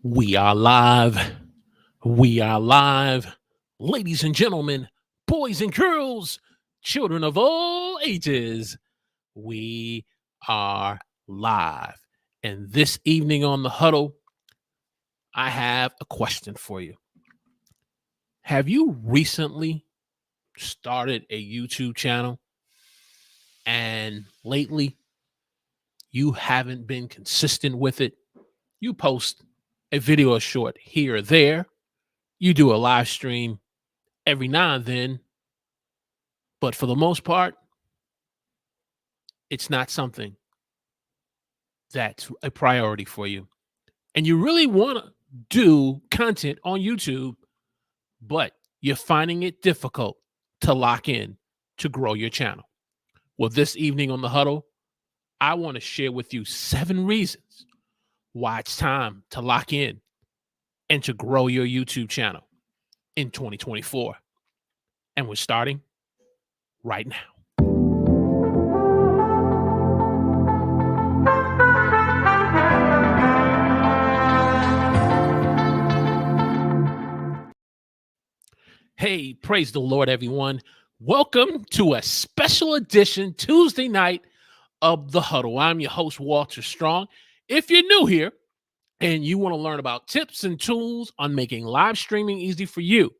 We are live. We are live. Ladies and gentlemen, boys and girls, children of all ages, we are live. And this evening on the Huddle, I have a question for you. Have you recently started a YouTube channel and lately you haven't been consistent with it? You post a video or short here or there. You do a live stream every now and then, but for the most part, it's not something that's a priority for you. And you really want to do content on YouTube, but you're finding it difficult to lock in to grow your channel. Well, this evening on the Huddle, I want to share with you 7 reasons why it's time to lock in and to grow your YouTube channel in 2024. And we're starting right now. Hey, praise the Lord, everyone. Welcome to a special edition Tuesday night of The Huddle. I'm your host, Walter Strong. If you're new here and you want to learn about tips and tools on making live streaming easy for you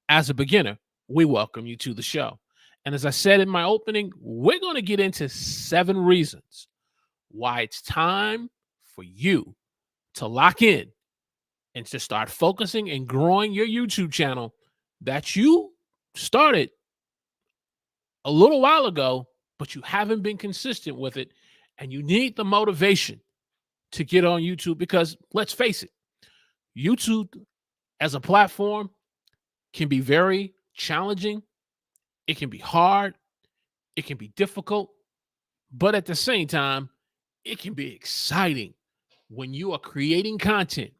as a beginner, we welcome you to the show. And as I said in my opening, we're going to get into 7 reasons why it's time for you to lock in and to start focusing and growing your YouTube channel that you started a little while ago, but you haven't been consistent with it, and you need the motivation to get on YouTube because, let's face it, YouTube as a platform can be very challenging. It can be hard. It can be difficult. But at the same time, it can be exciting when you are creating content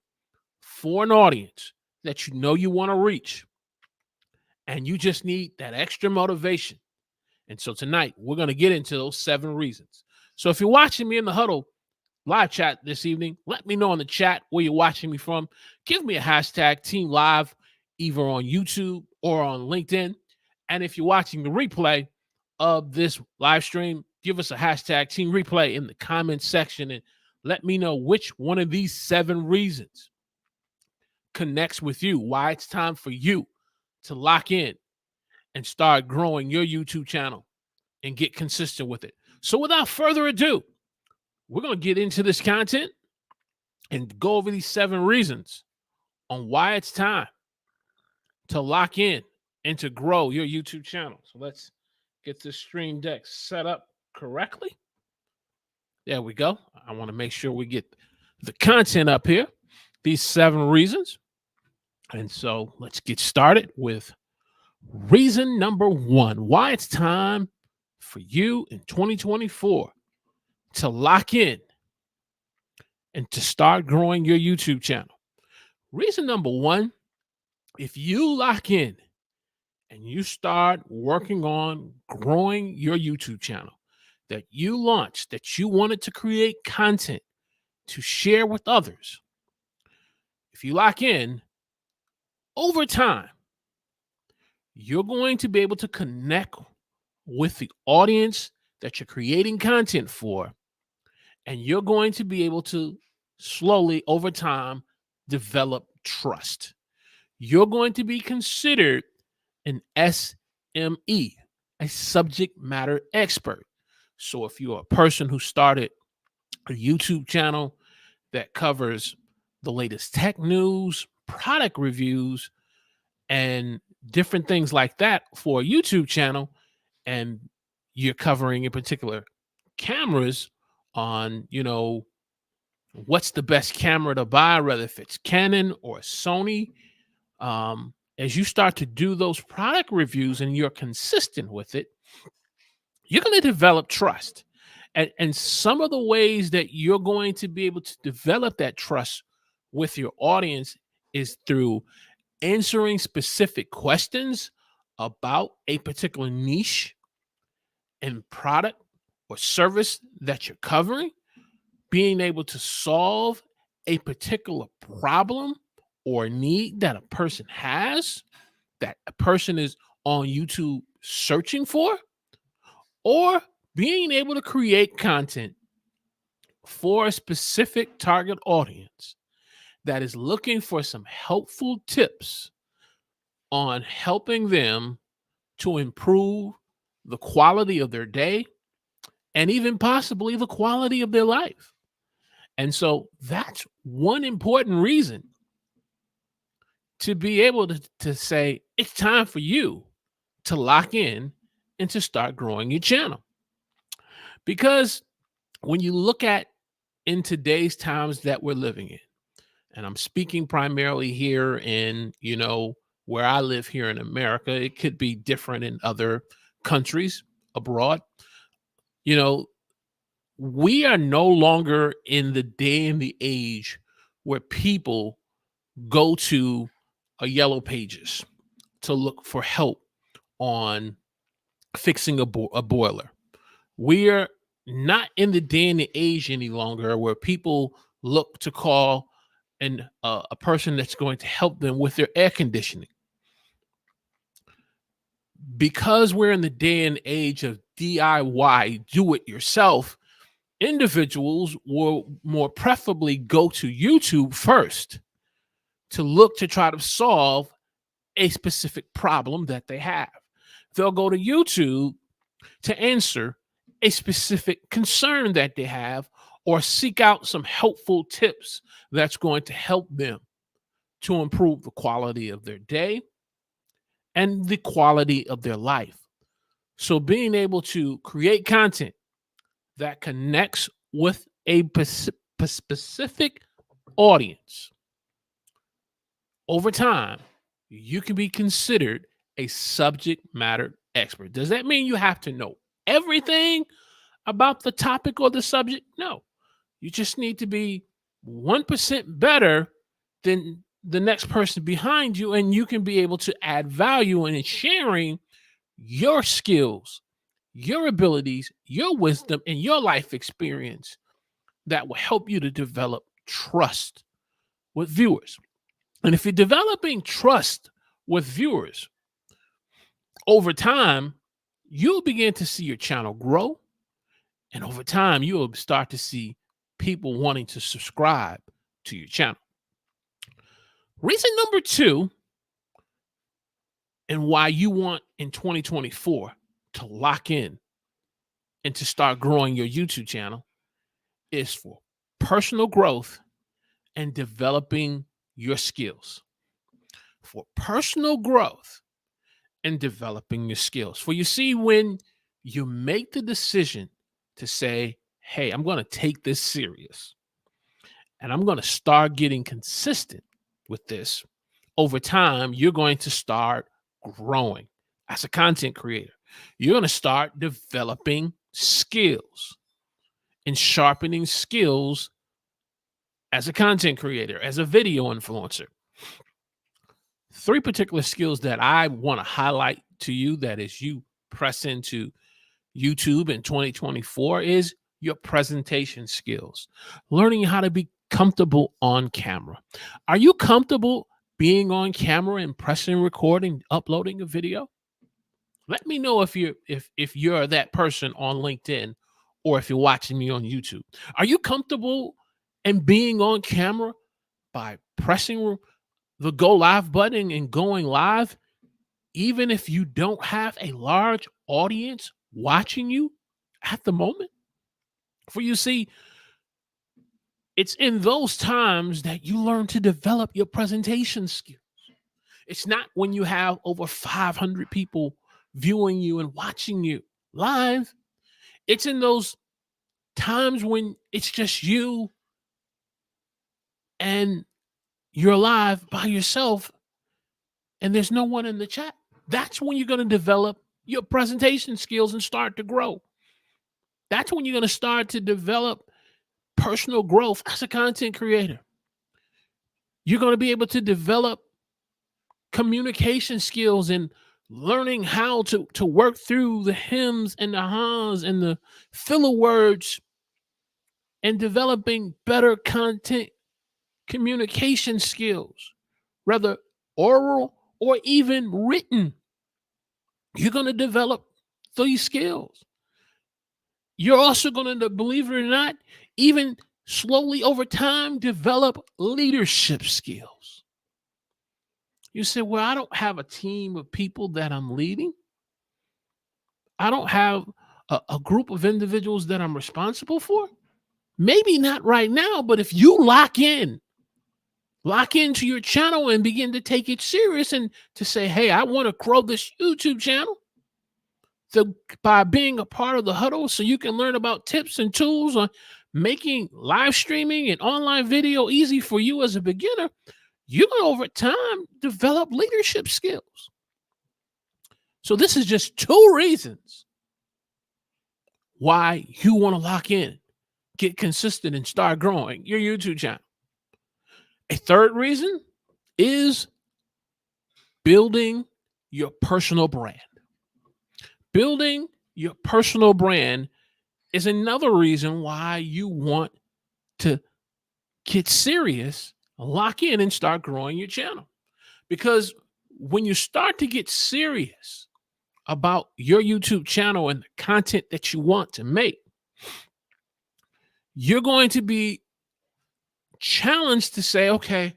for an audience that you know you want to reach. And you just need that extra motivation. And so tonight, we're going to get into those 7 reasons. So if you're watching me in the Huddle live chat this evening, let me know in the chat where you're watching me from. Give me a hashtag Team Live, either on YouTube or on LinkedIn. And if you're watching the replay of this live stream, give us a hashtag Team Replay in the comments section and let me know which one of these 7 reasons connects with you, why it's time for you to lock in and start growing your YouTube channel and get consistent with it. So without further ado, we're going to get into this content and go over these 7 reasons on why it's time to lock in and to grow your YouTube channel. So let's get this stream deck set up correctly. There we go. I want to make sure we get the content up here, these 7 reasons. And so let's get started with reason number 1, why it's time for you in 2024 to lock in and to start growing your YouTube channel. Reason number 1, if you lock in and you start working on growing your YouTube channel that you launched, that you wanted to create content to share with others, if you lock in, over time, you're going to be able to connect with the audience that you're creating content for, and you're going to be able to slowly, over time, develop trust. You're going to be considered an SME, a subject matter expert. So if you're a person who started a YouTube channel that covers the latest tech news, product reviews, and different things like that for a YouTube channel, and you're covering in particular cameras on, what's the best camera to buy, whether if it's Canon or Sony, as you start to do those product reviews and you're consistent with it, you're going to develop trust. And some of the ways that you're going to be able to develop that trust with your audience is through answering specific questions about a particular niche and product or service that you're covering, being able to solve a particular problem or need that a person has, that a person is on YouTube searching for, or being able to create content for a specific target audience that is looking for some helpful tips on helping them to improve the quality of their day and even possibly the quality of their life. And so that's one important reason to be able to say it's time for you to lock in and to start growing your channel. Because when you look at in today's times that we're living in, and I'm speaking primarily here in, where I live here in America, it could be different in other countries abroad. You know, we are no longer in the day and the age where people go to a yellow pages to look for help on fixing a boiler. We are not in the day and the age any longer where people look to call a person that's going to help them with their air conditioning. Because we're in the day and age of DIY, do it yourself, individuals will more preferably go to YouTube first to look to try to solve a specific problem that they have. They'll go to YouTube to answer a specific concern that they have or seek out some helpful tips that's going to help them to improve the quality of their day and the quality of their life. So being able to create content that connects with a specific audience over time, you can be considered a subject matter expert. Does that mean you have to know everything about the topic or the subject? No. You just need to be 1% better than the next person behind you, and you can be able to add value in sharing your skills, your abilities, your wisdom, and your life experience that will help you to develop trust with viewers. And if you're developing trust with viewers over time, you'll begin to see your channel grow. And over time, you'll start to see people wanting to subscribe to your channel. Reason number 2, and why you want in 2024 to lock in and to start growing your YouTube channel, is for personal growth and developing your skills. For personal growth and developing your skills. For you see, when you make the decision to say, hey, I'm going to take this serious and I'm going to start getting consistent with this, over time, you're going to start growing as a content creator. You're going to start developing skills and sharpening skills as a content creator, as a video influencer. 3 particular skills that I want to highlight to you that as you press into YouTube in 2024 is your presentation skills, learning how to be comfortable on camera. Are you comfortable being on camera and pressing record and uploading a video? Let me know if you're that person on LinkedIn or if you're watching me on YouTube. Are you comfortable in being on camera by pressing the go live button and going live, even if you don't have a large audience watching you at the moment? For you see, it's in those times that you learn to develop your presentation skills. It's not when you have over 500 people viewing you and watching you live. It's in those times when it's just you and you're live by yourself and there's no one in the chat. That's when you're going to develop your presentation skills and start to grow. That's when you're going to start to develop personal growth as a content creator. You're going to be able to develop communication skills and learning how to work through the hems and the ha's and the filler words and developing better content communication skills, whether oral or even written. You're going to develop these skills. You're also going to, believe it or not, even slowly over time, develop leadership skills. You say, well, I don't have a team of people that I'm leading. I don't have a group of individuals that I'm responsible for. Maybe not right now, but if you lock into your channel and begin to take it serious and to say, hey, I want to grow this YouTube channel. So by being a part of the Huddle, so you can learn about tips and tools on making live streaming and online video easy for you as a beginner, you're going to over time develop leadership skills. So this is just 2 reasons why you want to lock in, get consistent, and start growing your YouTube channel. A 3rd reason is building your personal brand. Building your personal brand is another reason why you want to get serious, lock in, and start growing your channel. Because when you start to get serious about your YouTube channel and the content that you want to make, you're going to be challenged to say, okay,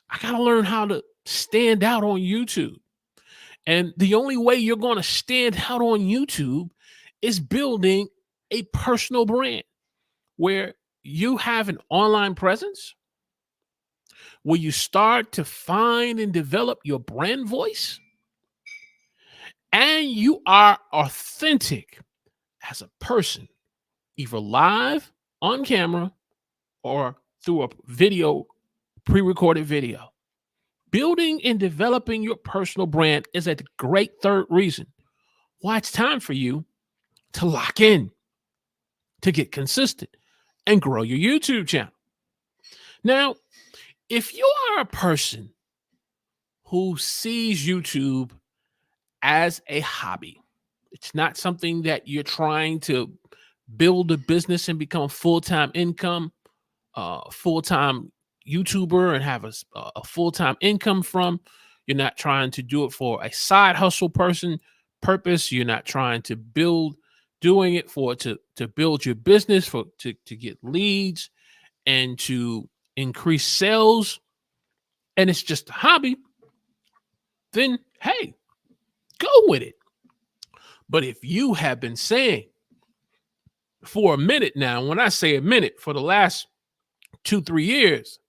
I got to learn how to stand out on YouTube. And the only way you're going to stand out on YouTube is building a personal brand where you have an online presence, where you start to find and develop your brand voice, and you are authentic as a person, either live on camera or through a video, pre-recorded video. Building and developing your personal brand is a great 3rd reason why it's time for you to lock in, to get consistent, and grow your YouTube channel. Now, if you are a person who sees YouTube as a hobby, it's not something that you're trying to build a business and become full-time income, full-time YouTuber and have a full-time income from. You're not trying to do it for a side hustle purpose. You're not trying to doing it to build your business, to get leads and to increase sales, and it's just a hobby, then hey, go with it. But if you have been saying for a minute now, when I say a minute, for the last 2-3 years,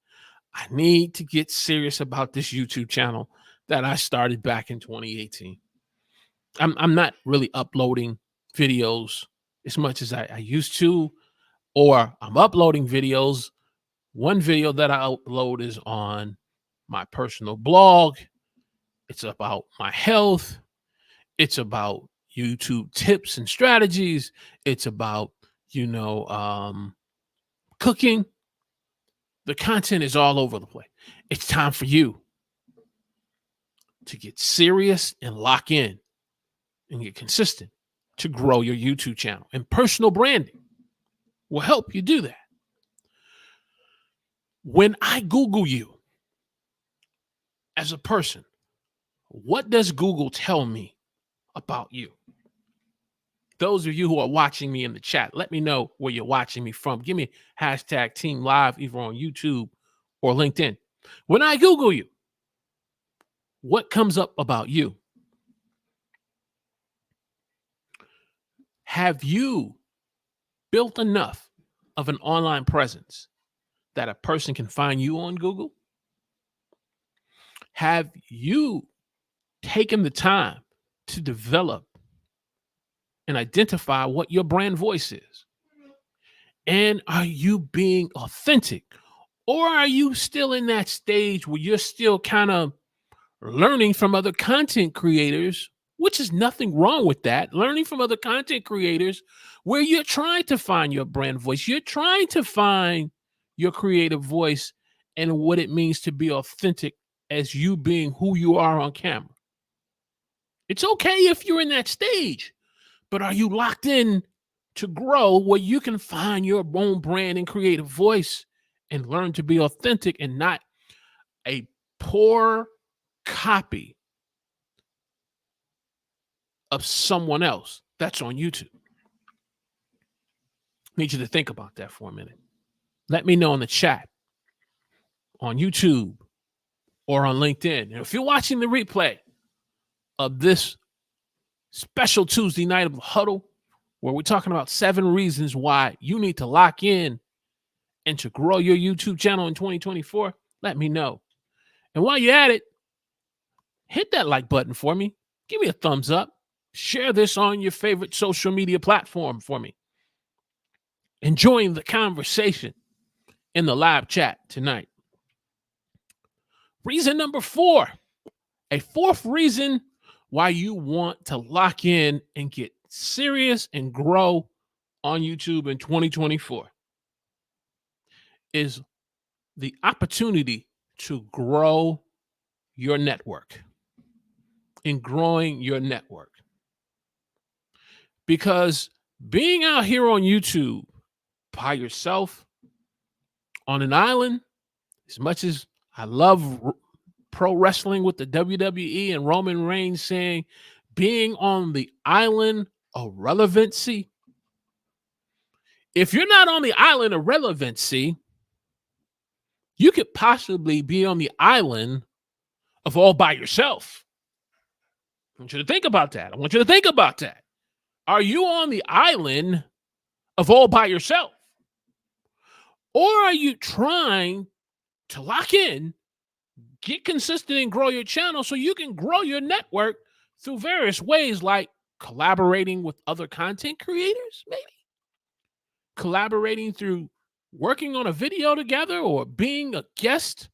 I need to get serious about this YouTube channel that I started back in 2018. I'm not really uploading videos as much as I used to, or I'm uploading videos. One video that I upload is on my personal blog. It's about my health. It's about YouTube tips and strategies. It's about, cooking. The content is all over the place. It's time for you to get serious and lock in and get consistent to grow your YouTube channel. And personal branding will help you do that. When I Google you as a person, what does Google tell me about you? Those of you who are watching me in the chat, let me know where you're watching me from. Give me hashtag Team Live either on YouTube or LinkedIn. When I Google you, what comes up about you? Have you built enough of an online presence that a person can find you on Google? Have you taken the time to develop and identify what your brand voice is? And are you being authentic? Or are you still in that stage where you're still kind of learning from other content creators, which is nothing wrong with that, learning from other content creators where you're trying to find your brand voice. You're trying to find your creative voice and what it means to be authentic as you being who you are on camera. It's okay if you're in that stage, but are you locked in to grow where you can find your own brand and creative voice and learn to be authentic and not a poor copy of someone else that's on YouTube. Need you to think about that for a minute. Let me know in the chat on YouTube or on LinkedIn. And if you're watching the replay of this special Tuesday night of Huddle, where we're talking about 7 reasons why you need to lock in and to grow your YouTube channel in 2024, let me know. And while you're at it, hit that like button for me. Give me a thumbs up. Share this on your favorite social media platform for me. Enjoying the conversation in the live chat tonight. Reason number 4, a fourth reason why you want to lock in and get serious and grow on YouTube in 2024 is the opportunity to grow your network. In growing your network. Because being out here on YouTube by yourself on an island, as much as I love pro wrestling with the WWE and Roman Reigns saying being on the island of relevancy, if you're not on the island of relevancy, you could possibly be on the island of all by yourself. I want you to think about that. Are you on the island of all by yourself? Or are you trying to lock in, get consistent, and grow your channel so you can grow your network through various ways, like collaborating with other content creators, maybe? Collaborating through working on a video together or being a guest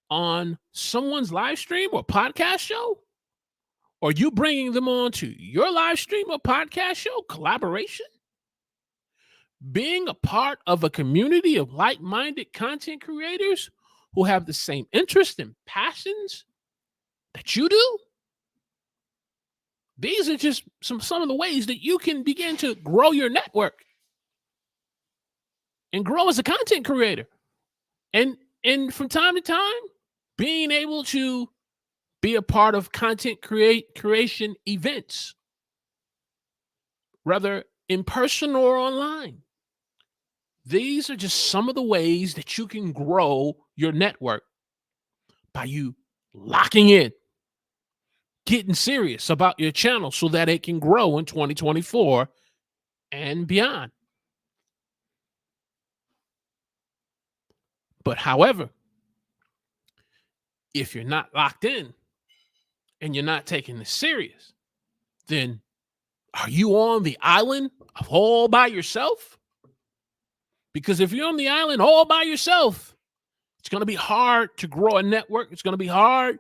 on someone's live stream or podcast show? Or you bringing them on to your live stream or podcast show? Collaboration? Being a part of a community of like-minded content creators who have the same interests and passions that you do? These are just some of the ways that you can begin to grow your network and grow as a content creator. And from time to time, being able to be a part of content creation events, whether in person or online. These are just some of the ways that you can grow your network by you locking in, getting serious about your channel so that it can grow in 2024 and beyond. But however, if you're not locked in and you're not taking this serious, then are you on the island of all by yourself? Because if you're on the island all by yourself, it's going to be hard to grow a network. It's going to be hard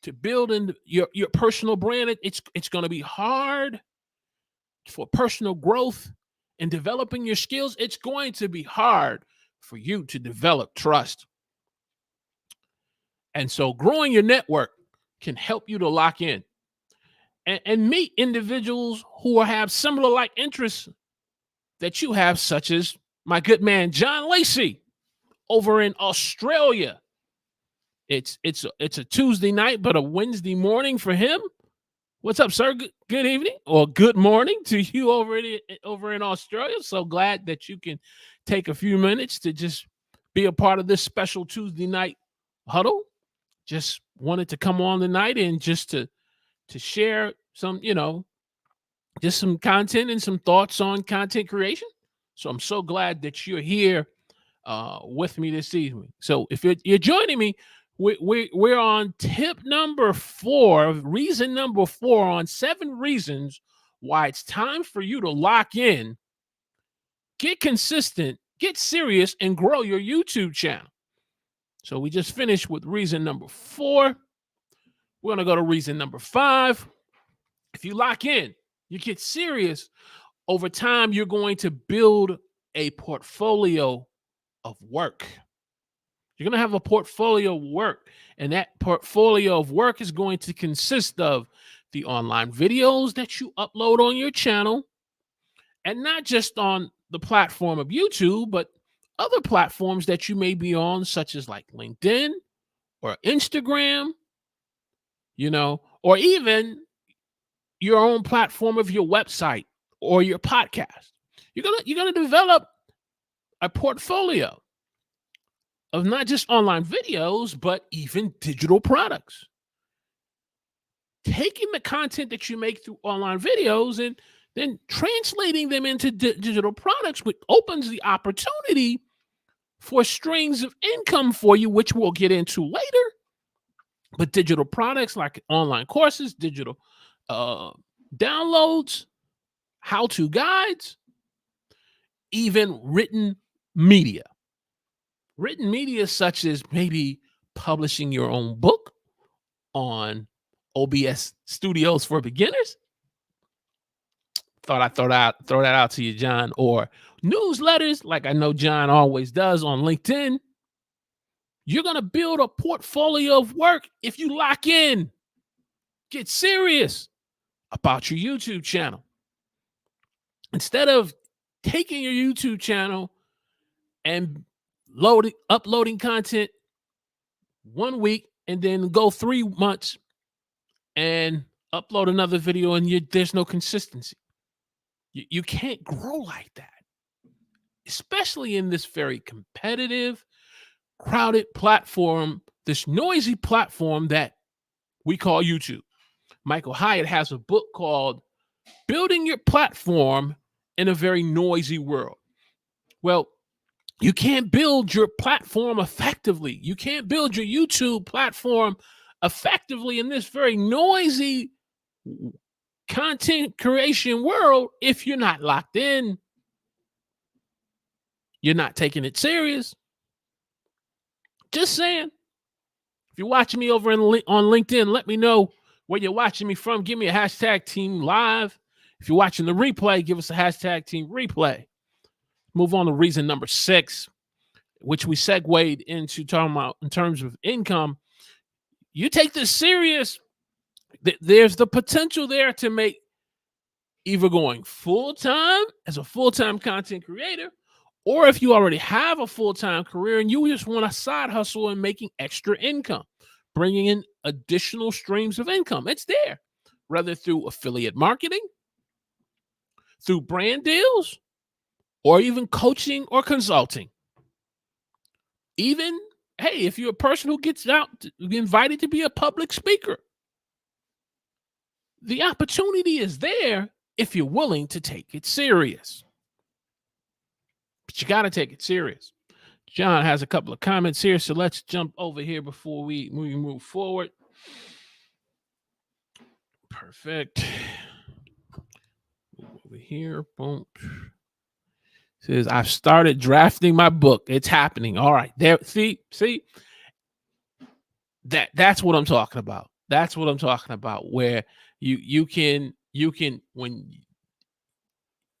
to build in your personal brand. It's going to be hard for personal growth and developing your skills. It's going to be hard for you to develop trust. And so growing your network can help you to lock in and meet individuals who have similar like interests that you have, such as my good man John Lacey over in Australia. It's a Tuesday night, but a Wednesday morning for him. What's up, sir? Good evening or good morning to you over in Australia. So glad that you can take a few minutes to just be a part of this special Tuesday night huddle. Just wanted to come on tonight and just to share some, just some content and some thoughts on content creation. So I'm so glad that you're here with me this evening. So if you're joining me, we're on tip number 4, reason number 4 on 7 reasons why it's time for you to lock in, get consistent, get serious, and grow your YouTube channel. So we just finished with reason number 4. We're going to go to reason number 5. If you lock in, you get serious, over time, you're going to build a portfolio of work. You're going to have a portfolio of work, and that portfolio of work is going to consist of the online videos that you upload on your channel, and not just on the platform of YouTube, but other platforms that you may be on, such as like LinkedIn or Instagram, or even your own platform of your website or your podcast. You're gonna develop a portfolio of not just online videos, but even digital products. Taking the content that you make through online videos and then translating them into digital products, which opens the opportunity for streams of income for you, which we'll get into later. But digital products like online courses, digital downloads, how-to guides, even written media. Written media such as maybe publishing your own book on OBS Studios for Beginners. Thought I'd throw that out to you, John. Or newsletters, like I know John always does on LinkedIn. You're going to build a portfolio of work if you lock in. Get serious about your YouTube channel. Instead of taking your YouTube channel and uploading content 1 week and then go 3 months and upload another video and there's no consistency. You can't grow like that, especially in this very competitive, crowded platform, this noisy platform that we call YouTube. Michael Hyatt has a book called Building Your Platform in a Very Noisy World. Well, you can't build your platform effectively. You can't build your YouTube platform effectively in this very noisy content creation world if you're not locked in. You're not taking it serious. Just saying. If you're watching me over on LinkedIn, let me know where you're watching me from. Give me a hashtag team live. If you're watching the replay, give us a hashtag team replay. Move on to reason number 6, which we segued into talking about in terms of income. You take this serious, there's the potential there to make either going full-time as a full-time content creator, or if you already have a full-time career and you just want a side hustle and making extra income, bringing in additional streams of income. It's there, whether through affiliate marketing, through brand deals, or even coaching or consulting. Even, hey, if you're a person who gets out, invited to be a public speaker, the opportunity is there if you're willing to take it serious. But you got to take it serious. John has a couple of comments here, so let's jump over here before we move forward. Perfect. Move over here. Boom. Says, I've started drafting my book. It's happening. All right. There. See? That's what I'm talking about. That's what I'm talking about. Where you can when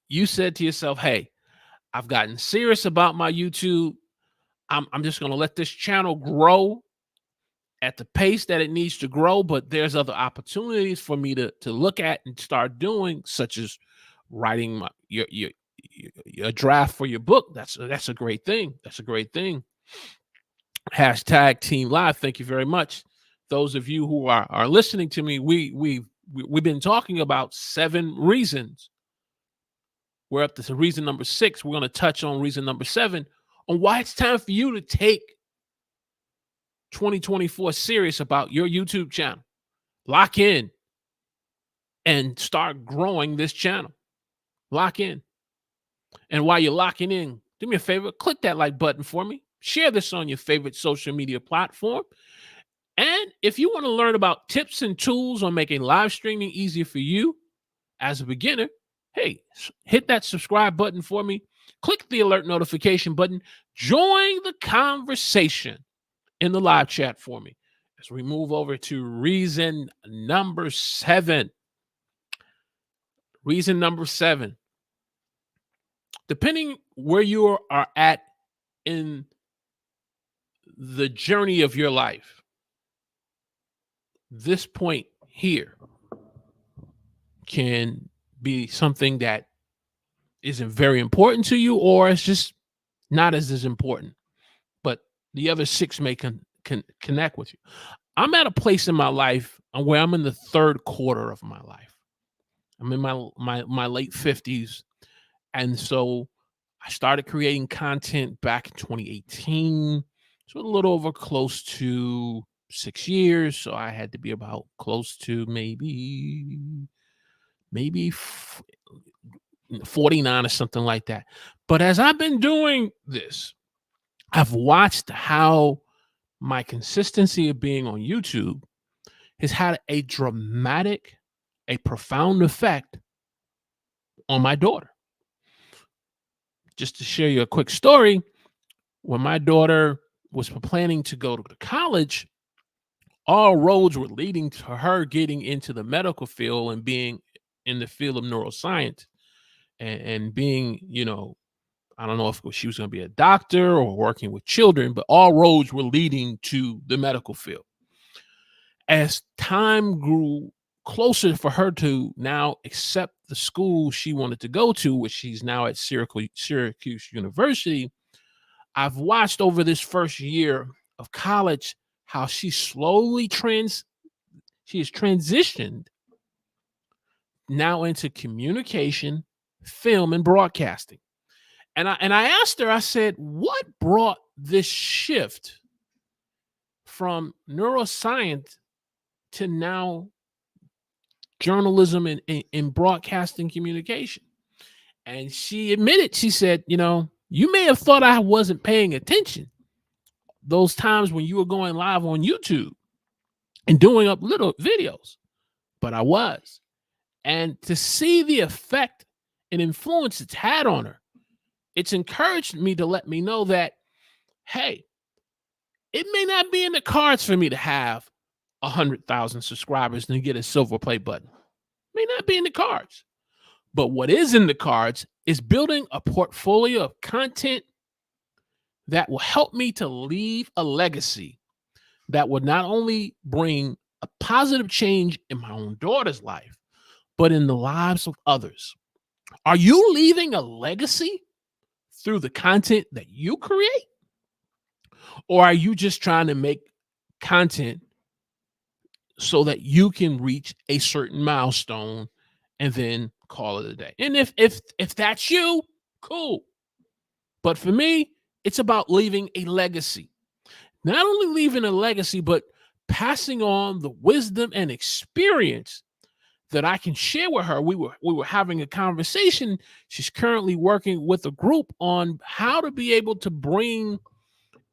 you said to yourself, hey, I've gotten serious about my YouTube. I'm just going to let this channel grow at the pace that it needs to grow, but there's other opportunities for me to look at and start doing, such as writing your draft for your book. That's a great thing. That's a great thing. Hashtag Team Live. Thank you very much. Those of you who are listening to me, we've been talking about 7 reasons. We're up to reason number 6. We're going to touch on reason number 7 on why it's time for you to take 2024 serious about your YouTube channel. Lock in and start growing this channel. Lock in. And while you're locking in, do me a favor, click that like button for me. Share this on your favorite social media platform. And if you want to learn about tips and tools on making live streaming easier for you as a beginner, hey, hit that subscribe button for me. Click the alert notification button. Join the conversation in the live chat for me as we move over to reason number 7. Reason number 7. Depending where you are at in the journey of your life, this point here can be something that isn't very important to you, or it's just not as important, but the other 6 may can connect with you. I'm at a place in my life where I'm in the third quarter of my life. I'm in my late 50s, and so I started creating content back in 2018. So a little over close to 6 years. So I had to be about close to maybe 49 or something like that. But as I've been doing this, I've watched how my consistency of being on YouTube has had a profound effect on my daughter. Just to share you a quick story, when my daughter was planning to go to college, all roads were leading to her getting into the medical field and being in the field of neuroscience and being, I don't know if she was going to be a doctor or working with children, but all roads were leading to the medical field. As time grew closer for her to now accept the school she wanted to go to, which she's now at Syracuse University, I've watched over this first year of college how she slowly has transitioned now into communication, film, and broadcasting. And I asked her, I said, what brought this shift from neuroscience to now journalism and broadcasting communication? And she admitted, she said, you may have thought I wasn't paying attention those times when you were going live on YouTube and doing up little videos, but I was. And to see the effect and influence it's had on her, it's encouraged me to let me know that, hey, it may not be in the cards for me to have 100,000 subscribers and get a silver play button. May not be in the cards. But what is in the cards is building a portfolio of content that will help me to leave a legacy that would not only bring a positive change in my own daughter's life, but in the lives of others. Are you leaving a legacy through the content that you create? Or are you just trying to make content so that you can reach a certain milestone and then call it a day? And if that's you, cool. But for me, it's about leaving a legacy. Not only leaving a legacy, but passing on the wisdom and experience that I can share with her. We were having a conversation. She's currently working with a group on how to be able to bring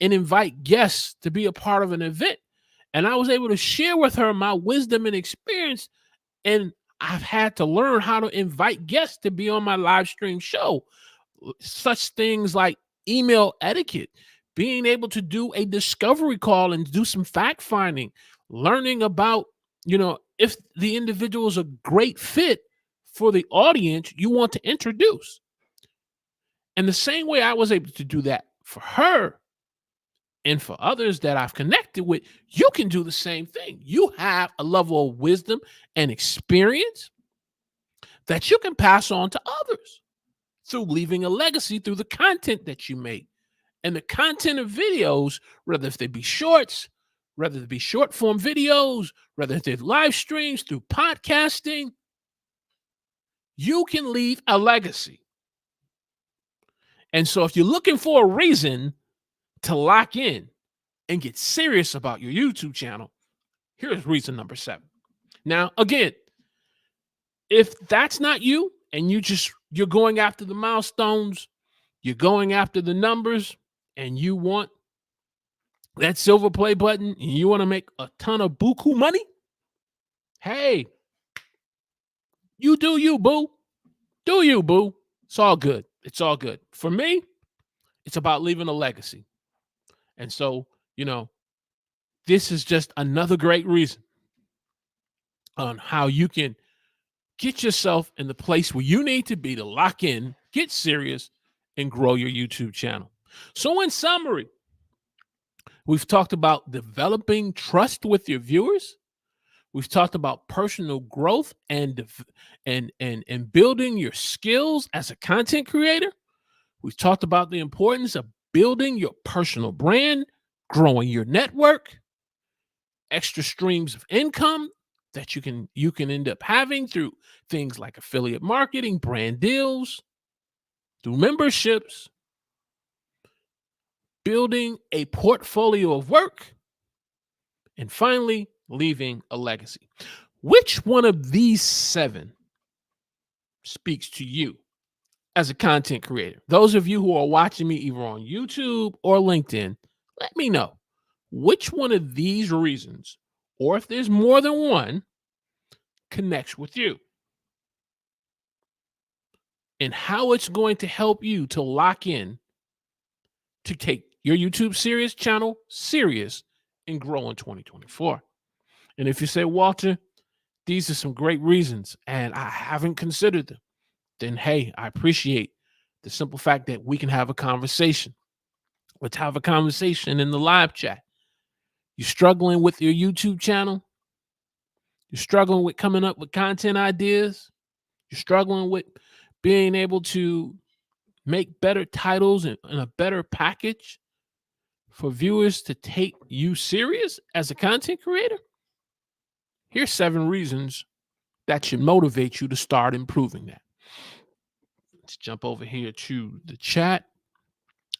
and invite guests to be a part of an event. And I was able to share with her my wisdom and experience. And I've had to learn how to invite guests to be on my live stream show. Such things like email etiquette, being able to do a discovery call and do some fact finding, learning about, if the individual is a great fit for the audience you want to introduce. And the same way I was able to do that for her and for others that I've connected with, you can do the same thing. You have a level of wisdom and experience that you can pass on to others through leaving a legacy through the content that you make. And the content of videos, whether if they be shorts, whether it be short form videos, whether they're live streams through podcasting, you can leave a legacy. And so if you're looking for a reason to lock in and get serious about your YouTube channel, here's reason number 7. Now, again, if that's not you and you're going after the milestones, you're going after the numbers, and you want that silver play button and you want to make a ton of buku money, hey, you do you, boo. Do you, boo. It's all good. It's all good. For me, it's about leaving a legacy. And so, this is just another great reason on how you can get yourself in the place where you need to be to lock in, get serious, and grow your YouTube channel. So in summary, we've talked about developing trust with your viewers. We've talked about personal growth and building your skills as a content creator. We've talked about the importance of building your personal brand, growing your network, extra streams of income that you can end up having through things like affiliate marketing, brand deals, through memberships, building a portfolio of work, and finally leaving a legacy. Which one of these 7 speaks to you as a content creator? Those of you who are watching me either on YouTube or LinkedIn, let me know which one of these reasons, or if there's more than one, connects with you and how it's going to help you to lock in to take your YouTube serious channel serious and grow in 2024. And if you say, Walter, these are some great reasons and I haven't considered them, then hey, I appreciate the simple fact that we can have a conversation. Let's have a conversation in the live chat. You're struggling with your YouTube channel? You're struggling with coming up with content ideas? You're struggling with being able to make better titles and a better package for viewers to take you serious as a content creator? Here's 7 reasons that should motivate you to start improving that. Let's jump over here to the chat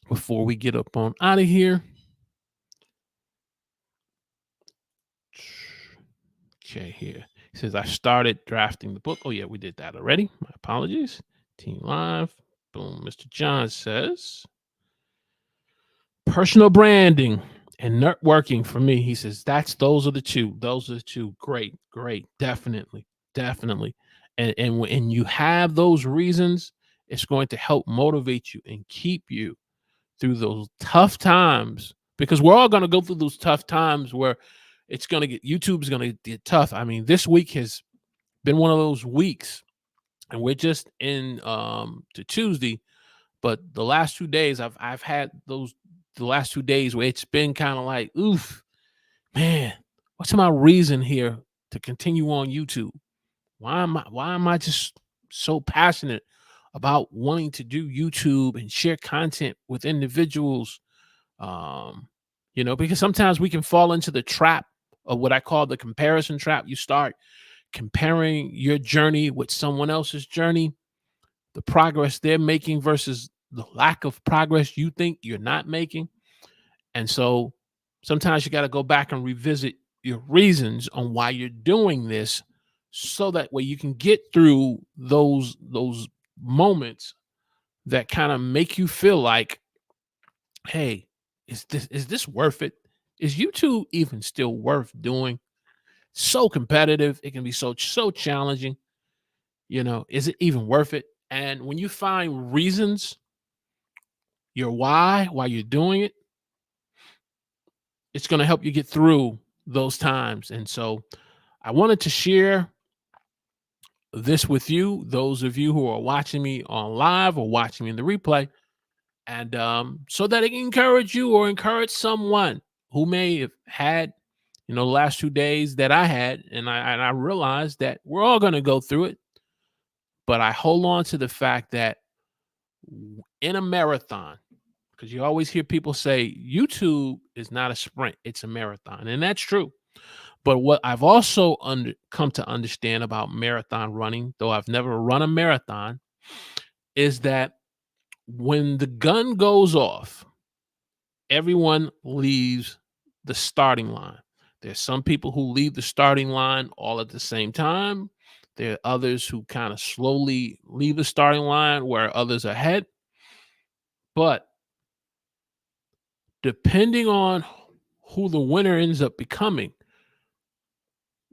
before we get up on out of here. Okay, here. He says, I started drafting the book. Oh, yeah, we did that already. My apologies. Team Live. Boom. Mr. John says, personal branding and networking for me. He says, those are the two. Those are the two. Great. Definitely. And when you have those reasons, it's going to help motivate you and keep you through those tough times, because we're all going to go through those tough times where YouTube's going to get tough. I mean, this week has been one of those weeks, and we're just in to Tuesday, but the last 2 days I've had the last 2 days where it's been kind of like, oof, man, what's my reason here to continue on YouTube? Why am I just so passionate about wanting to do YouTube and share content with individuals? Because sometimes we can fall into the trap of what I call the comparison trap. You start comparing your journey with someone else's journey, the progress they're making versus the lack of progress you think you're not making. And so sometimes you got to go back and revisit your reasons on why you're doing this, so that way you can get through those moments that kind of make you feel like, hey, is this worth it? Is YouTube even still worth doing? So competitive, it can be so challenging. Is it even worth it? And when you find reasons, your why you're doing it, it's going to help you get through those times. And so I wanted to share this with you, those of you who are watching me on live or watching me in the replay, and so that it can encourage you or encourage someone who may have had, the last 2 days that I had, and I realized that we're all going to go through it, but I hold on to the fact that in a marathon, because you always hear people say YouTube is not a sprint, it's a marathon, and that's true. But what I've also come to understand about marathon running, though I've never run a marathon, is that when the gun goes off, everyone leaves the starting line. There's some people who leave the starting line all at the same time. There are others who kind of slowly leave the starting line where others are ahead. But depending on who the winner ends up becoming,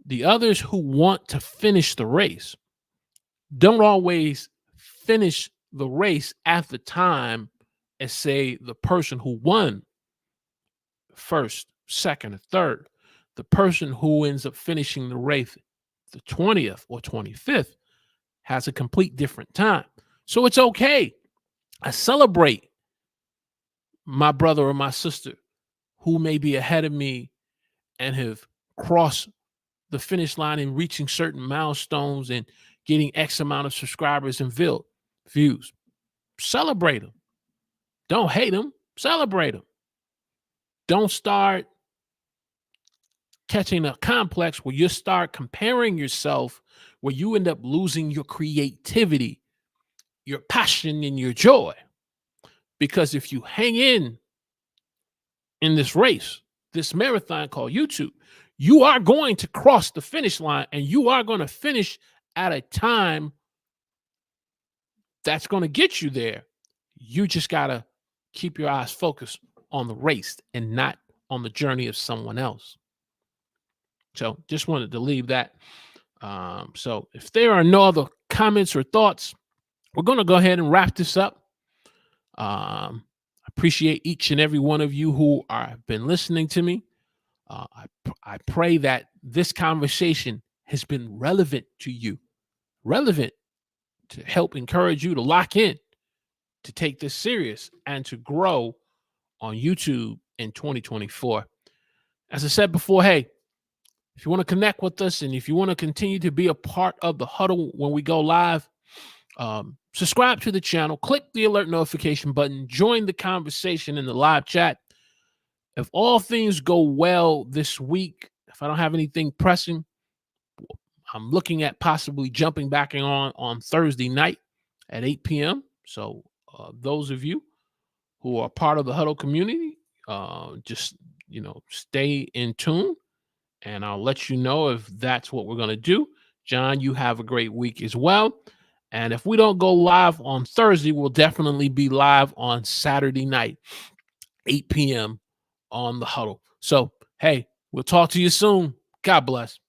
the others who want to finish the race don't always finish the race at the time as, say, the person who won first, second, or third. The person who ends up finishing the race the 20th or 25th has a complete different time. So it's okay. I celebrate my brother or my sister who may be ahead of me and have crossed the finish line and reaching certain milestones and getting X amount of subscribers and views. Celebrate them. Don't hate them, celebrate them. Don't start catching a complex where you start comparing yourself, where you end up losing your creativity, your passion, and your joy. Because if you hang in this race, this marathon called YouTube, you are going to cross the finish line, and you are going to finish at a time that's going to get you there. You just got to keep your eyes focused on the race and not on the journey of someone else. So just wanted to leave that. So if there are no other comments or thoughts, we're going to go ahead and wrap this up. Appreciate each and every one of you who have been listening to me. I pray that this conversation has been relevant to you, relevant to help encourage you to lock in, to take this serious, and to grow on YouTube in 2024. As I said before, hey, if you want to connect with us and if you want to continue to be a part of the huddle when we go live, subscribe to the channel, click the alert notification button, join the conversation in the live chat. If all things go well this week, if I don't have anything pressing, I'm looking at possibly jumping back on Thursday night at 8 p.m. So those of you who are part of the Huddle community, just, stay in tune, and I'll let you know if that's what we're going to do. John, you have a great week as well. And if we don't go live on Thursday, we'll definitely be live on Saturday night, 8 p.m. on the Huddle. So, hey, we'll talk to you soon. God bless.